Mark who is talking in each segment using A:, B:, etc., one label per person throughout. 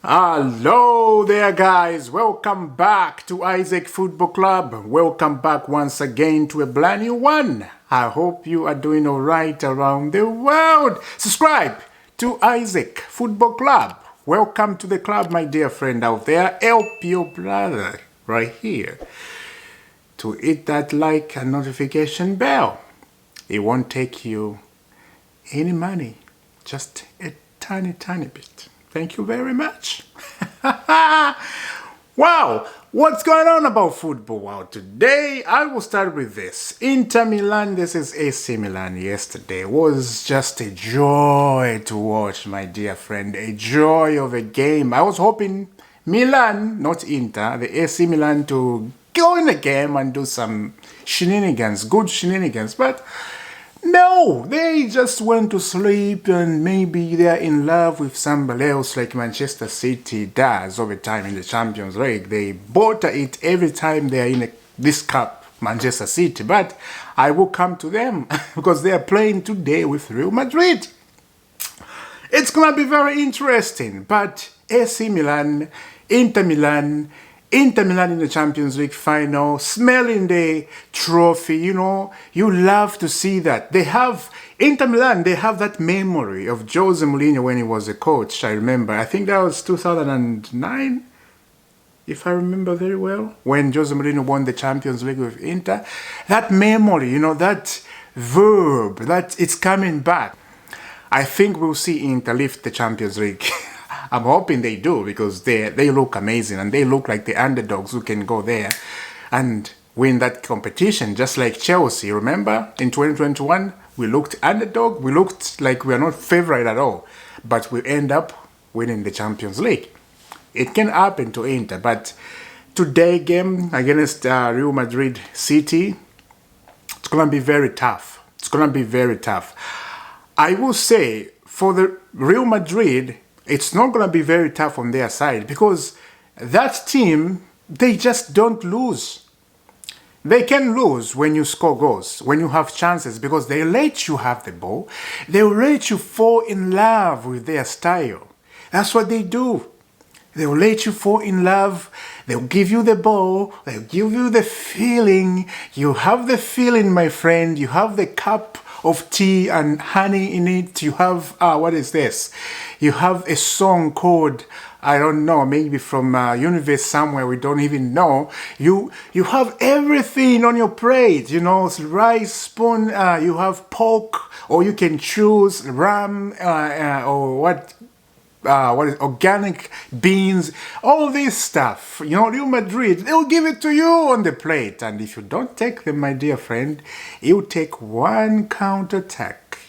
A: Hello there guys, welcome back to Isaac Football Club. Welcome back once again to a brand new one. I hope you are doing alright around the world. Subscribe to Isaac Football Club. Welcome to the club, my dear friend out there. Help your brother right here to hit that like and notification bell. It won't take you any money, just a tiny bit. Thank you very much. Wow, what's going on about football? Well, today I will start with this. Inter Milan versus AC Milan yesterday was just a joy to watch, my dear friend. A joy of a game. I was hoping Milan, not Inter, the AC Milan to go in the game and do some shenanigans, good shenanigans, but no, they just went to sleep and maybe they're in love with somebody else like Manchester City does over time in the Champions League. They bother it every time they're in this cup, Manchester City. But I will come to them because they are playing today with Real Madrid. It's going to be very interesting. But AC Milan, Inter Milan in the Champions League final, smelling the trophy, you know, you love to see that. Inter Milan, they have that memory of Jose Mourinho when he was a coach, I remember. I think that was 2009, if I remember very well, when Jose Mourinho won the Champions League with Inter. That memory, you know, that verb, that it's coming back. I think we'll see Inter lift the Champions League. I'm hoping they do because they look amazing and they look like the underdogs who can go there and win that competition, just like Chelsea. Remember, in 2021, we looked underdog. We looked like we are not favorite at all, but we end up winning the Champions League. It can happen to Inter, but today game against Real Madrid City, it's going to be very tough. It's going to be very tough. I will say for the Real Madrid, it's not going to be very tough on their side because that team, they just don't lose. They can lose when you score goals, when you have chances, because they let you have the ball. They will let you fall in love with their style. That's what they do. They will let you fall in love. They'll give you the ball. They'll give you the feeling. You have the feeling, my friend. You have the cup of tea and honey in it. You have, what is this? You have a song called, I don't know, maybe from universe somewhere we don't even know. You have everything on your plate, you know, rice, spoon, you have pork, or you can choose ram, or what is organic beans, all this stuff. You know, Real Madrid, they'll give it to you on the plate. And if you don't take them, my dear friend, you take one counter-attack.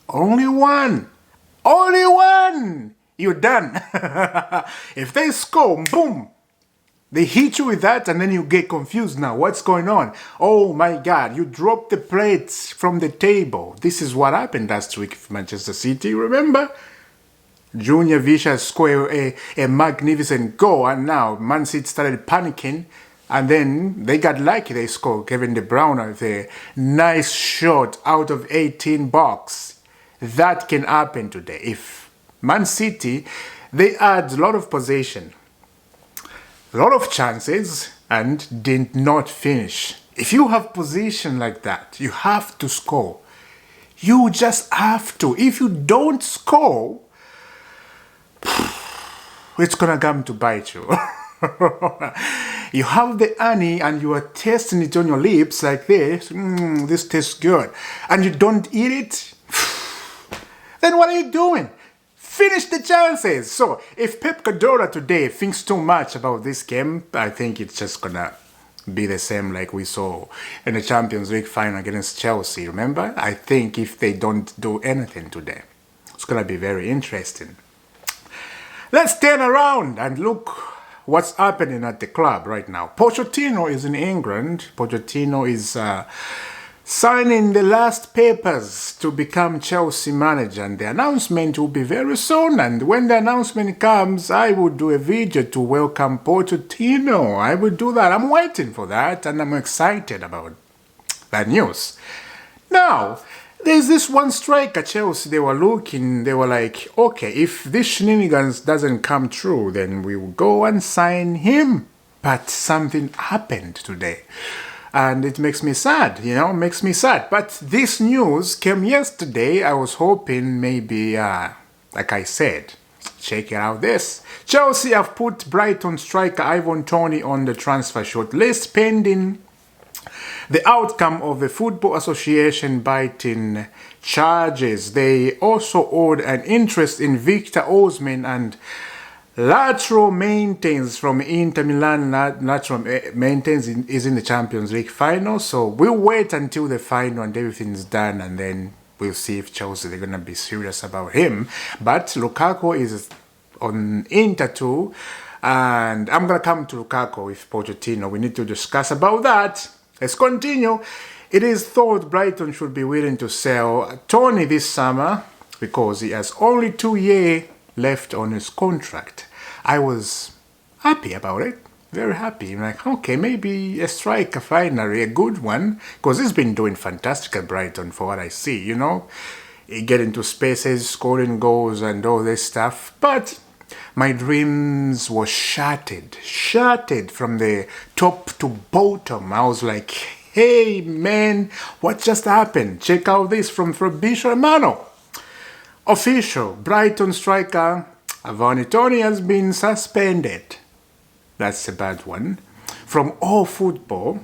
A: Only one. Only one. You're done. If they score, boom. They hit you with that and then you get confused now. What's going on? Oh my God, you dropped the plates from the table. This is what happened last week with Manchester City, remember? Junior Visha scored a magnificent goal, and now Man City started panicking, and then they got lucky. They scored. Kevin De Bruyne with a nice shot out of 18 box. That can happen today. If Man City, they had a lot of possession, a lot of chances, and did not finish. If you have possession like that, you have to score. You just have to. If you don't score, it's gonna come to bite you. You have the honey and you are tasting it on your lips like this. This tastes good. And you don't eat it. Then what are you doing? Finish the chances. So if Pep Guardiola today thinks too much about this game, I think it's just gonna be the same like we saw in the Champions League final against Chelsea. Remember? I think if they don't do anything today, it's gonna be very interesting. Let's turn around and look what's happening at the club right now. Pochettino is in England. Pochettino is signing the last papers to become Chelsea manager, and the announcement will be very soon. And when the announcement comes, I will do a video to welcome Pochettino. I will do that. I'm waiting for that, and I'm excited about that news. Now, There's this one striker, Chelsea, they were looking, they were like, okay, if this shenanigans doesn't come true, then we will go and sign him. But something happened today. And it makes me sad, makes me sad. But this news came yesterday. I was hoping maybe, like I said, check it out this. Chelsea have put Brighton striker TONEY on the transfer short list pending the outcome of the Football Association biting charges. They also owed an interest in Victor Osimhen and Lateral maintains from Inter Milan. Lateral maintains is in the Champions League final, so we'll wait until the final and everything's done, and then we'll see if Chelsea they're gonna be serious about him. But Lukaku is on Inter too, and I'm gonna come to Lukaku with Pochettino. We need to discuss about that. Let's continue. It is thought Brighton should be willing to sell TONEY this summer because he has only 2 years left on his contract. I was happy about it, very happy. I'm like, okay, maybe a striker finally, a good one, because he's been doing fantastic at Brighton for what I see, He get into spaces, scoring goals and all this stuff, but my dreams were shattered from the top to bottom. I was like, hey man, what just happened? Check out this from Fabrizio Romano. Official, Brighton striker TONEY has been suspended. That's a bad one. From all football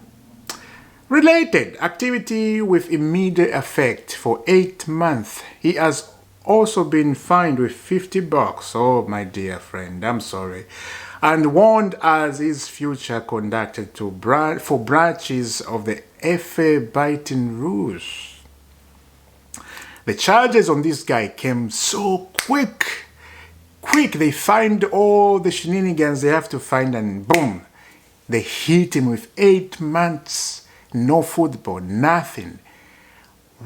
A: related activity with immediate effect for 8 months. He has also been fined with $50. Oh my dear friend, I'm sorry. And warned as his future conducted for branches of the FA biting rules. The charges on this guy came so quick. They find all the shenanigans they have to find, and boom, they hit him with 8 months, no football, nothing.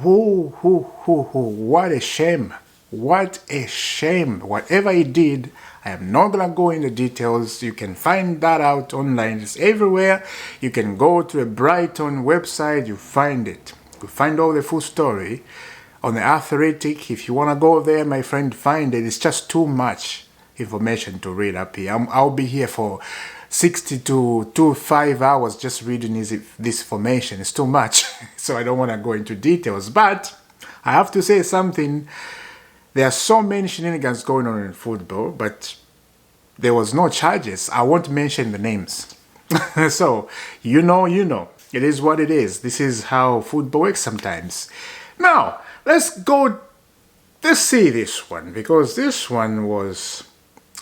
A: What a shame. What a shame. Whatever he did, I am not going to go into details. You can find that out online. It's everywhere. You can go to a Brighton website, you find it. You find all the full story. On the Athletic, if you want to go there, my friend, find it. It's just too much information to read up here. I'll be here for 60 to 5 hours just reading this information. It's too much, so I don't want to go into details. But I have to say something. There are so many shenanigans going on in football, but there was no charges. I won't mention the names. So, you know. It is what it is. This is how football works sometimes. Now, let's see this one, because this one was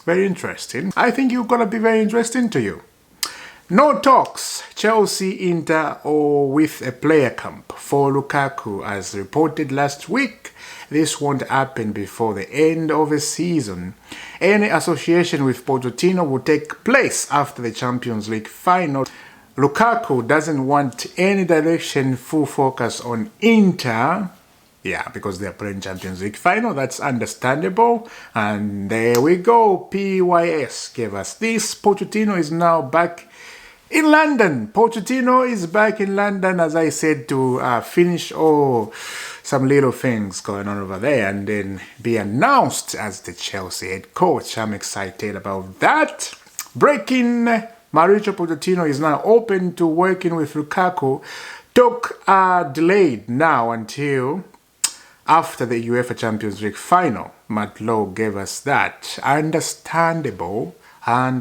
A: very interesting. I think it's gonna be very interesting to you. No talks, Chelsea, Inter, or with a player camp for Lukaku, as reported last week. This won't happen before the end of the season. Any association with Pochettino will take place after the Champions League final. Lukaku doesn't want any direction, full focus on Inter. Yeah, because they're playing Champions League final. That's understandable. And there we go. PYS gave us this. Pochettino is now back in London. Pochettino is back in London, as I said, to finish some little things going on over there and then be announced as the Chelsea head coach. I'm excited about that. Breaking, Mauricio Pochettino is now open to working with Lukaku. Talk are delayed now until after the UEFA Champions League final. Matt Lowe gave us that. Understandable. I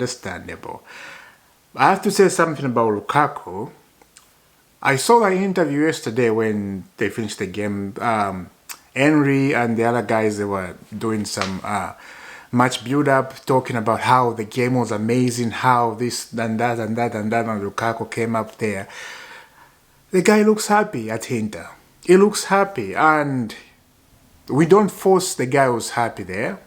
A: have to say something about Lukaku. I saw that interview yesterday when they finished the game. Henry and the other guys, they were doing some match build-up, talking about how the game was amazing, how this and that, and Lukaku came up there. The guy looks happy at Inter. He looks happy, and we don't force the guy who's happy there,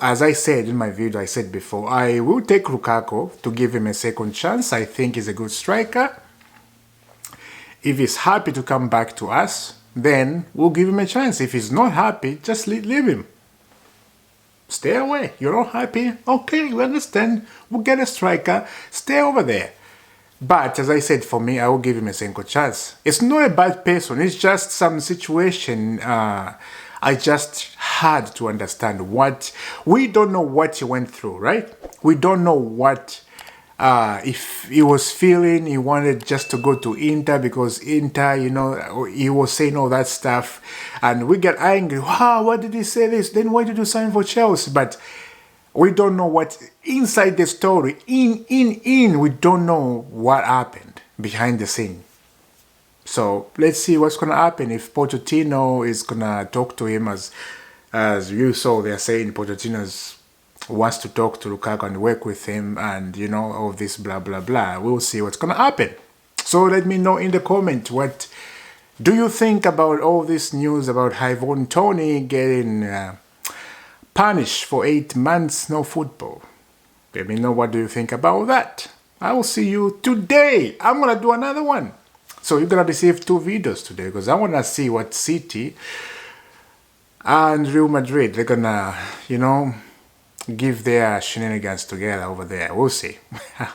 A: As I said in my video, I said before, I will take Lukaku to give him a second chance. I think he's a good striker. If he's happy to come back to us, then we'll give him a chance. If he's not happy, just leave him. Stay away. You're not happy? Okay, we understand. We'll get a striker. Stay over there. But as I said, for me, I will give him a second chance. It's not a bad person. It's just some situation. I just had to understand what we don't know what he went through, right? We don't know what if he was feeling he wanted just to go to Inter because Inter, you know, he was saying all that stuff, and we get angry. Wow, why did he say this? Then why did you sign for Chelsea? But we don't know what inside the story. We don't know what happened behind the scene. So let's see what's gonna happen if Pochettino is gonna talk to him as you saw they're saying Pochettino's wants to talk to Lukaku and work with him and you know all this blah blah blah. We'll see what's gonna happen. So let me know in the comment what do you think about all this news about Ivan Toney getting punished for 8 months no football. Let me know what do you think about that. I will see you today. I'm gonna do another one. So you're gonna receive 2 videos today because I wanna see what City and Real Madrid they're gonna, you know, give their shenanigans together over there. We'll see.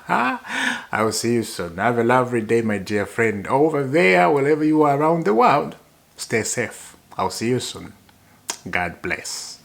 A: I will see you soon. Have a lovely day, my dear friend. Over there, wherever you are around the world, stay safe. I'll see you soon. God bless.